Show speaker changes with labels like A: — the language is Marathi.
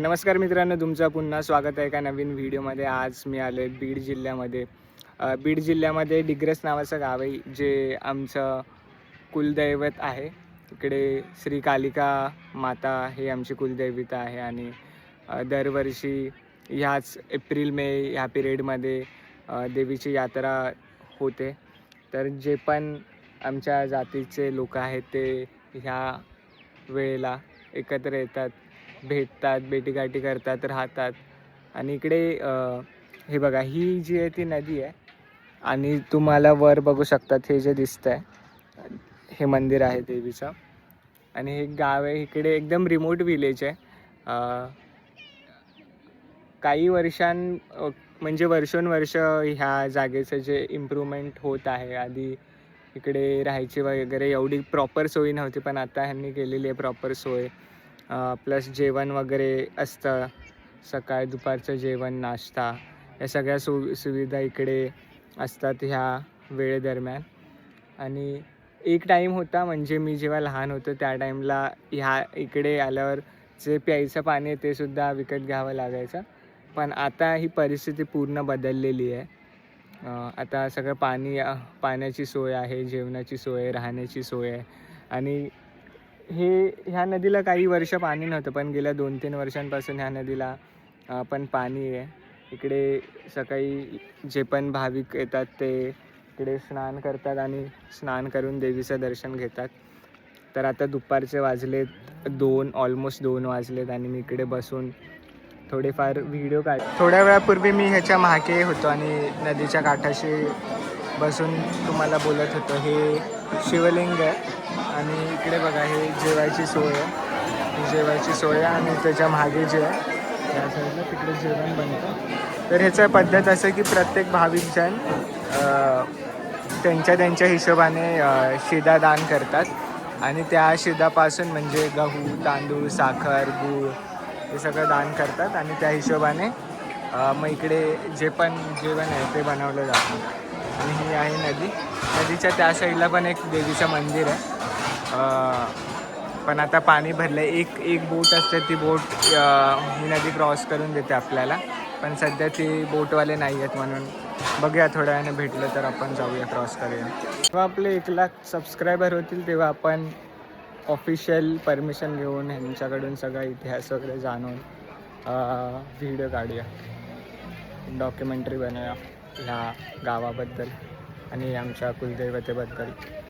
A: नमस्कार मित्रांनो, तुमचं पुन्हा स्वागत आहे एका नवीन व्हिडिओमध्ये. आज मी आलो आहे बीड जिल्ह्यामध्ये. बीड जिल्ह्यामध्ये डिग्रस नावाचं गाव आहे, जे आमचं कुलदैवत आहे. इकडे श्री कालिका माता हे आमची कुलदैवता आहे आणि दरवर्षी ह्याच एप्रिल मे ह्या पिरियडमध्ये देवीची यात्रा होते. तर जे पण आमच्या जातीचे लोक आहेत ते ह्या वेळेला एकत्र येतात, भेटतात, भेटीगाठी करतात, राहतात. आणि इकडे हे बघा, ही जी आहे ती नदी आहे आणि तुम्हाला वर बघू शकतात हे जे दिसतंय हे मंदिर आहे देवीचं. आणि हे गाव आहे, इकडे एकदम रिमोट विलेज आहे. काही म्हणजे वर्षोनवर्ष ह्या जागेचं जे इम्प्रूव्हमेंट होत आहे. आधी इकडे राहायची वगैरे एवढी प्रॉपर सोयी नव्हती, पण आता ह्यांनी केलेली आहे प्रॉपर सोय. प्लस जेवण वगैरे असतं, सकाळ दुपारचं जेवण, नाश्ता, या सगळ्या सुविधा इकडे असतात ह्या वेळेदरम्यान. आणि एक टाईम होता, म्हणजे मी जेव्हा लहान होतो त्या टाईमला ह्या इकडे आल्यावर जे प्यायचं पाणी आहे ते सुद्धा विकत घ्यावं लागायचं. पण आता ही परिस्थिती पूर्ण बदललेली आहे. आता सगळं पाण्याची सोय आहे, जेवणाची सोय आहे, राहण्याची सोय आहे. आणि ह्या नदीला काही वर्ष पाणी नव्हतं, पण गेल्या 2-3 वर्षांपासून ह्या नदीला पण पाणी आहे. इकडे सकाळी जे पण भाविक येतात ते इकडे स्नान करतात आणि स्नान करून देवीचं दर्शन घेतात. तर आता दुपारचे वाजलेत 2, ऑलमोस्ट 2 वाजलेत आणि मी इकडे बसून थोडेफार व्हिडिओ थोड्या वेळापूर्वी मी ह्याच्या मागे होतो आणि नदीच्या काठाशी बसून तुम्हाला बोलत होतो. हे शिवलिंग आहे आणि इकडे बघा, हे जेवायची सोय आहे. जेवायची सोय आहे आणि त्याच्या मागे जे आहे त्या साईडला तिकडे जेवण बनतं. तर ह्याचं पद्धत असं की प्रत्येक भाविकजण त्यांच्या हिशोबाने शिदा दान करतात आणि त्या शिदापासून म्हणजे गहू, तांदूळ, साखर, गूळ हे सगळं दान करतात आणि त्या हिशोबाने मग इकडे जे पण जेवण आहे ते बनवलं जातं. आणि ही आहे नदी. नदीच्या त्या साईडला पण एक देवीचं मंदिर आहे. पण आता पाणी भरलं आहे. एक बोट असते, ती बोट ही नदी क्रॉस करून देते आपल्याला, पण सध्या ती बोटवाले नाही आहेत. म्हणून बघूया, थोड्या वेळाने भेटलं तर आपण जाऊया, क्रॉस करूया. जेव्हा आपले 1 लाख सबस्क्रायबर होतील तेव्हा आपण ऑफिशियल परमिशन घेऊन ह्यांच्याकडून सगळा इतिहास वगैरे जाणून व्हिडिओ काढूया, डॉक्युमेंटरी बनवूया ह्या गावाबद्दल आणि आमच्या कुलदैवतेबद्दल.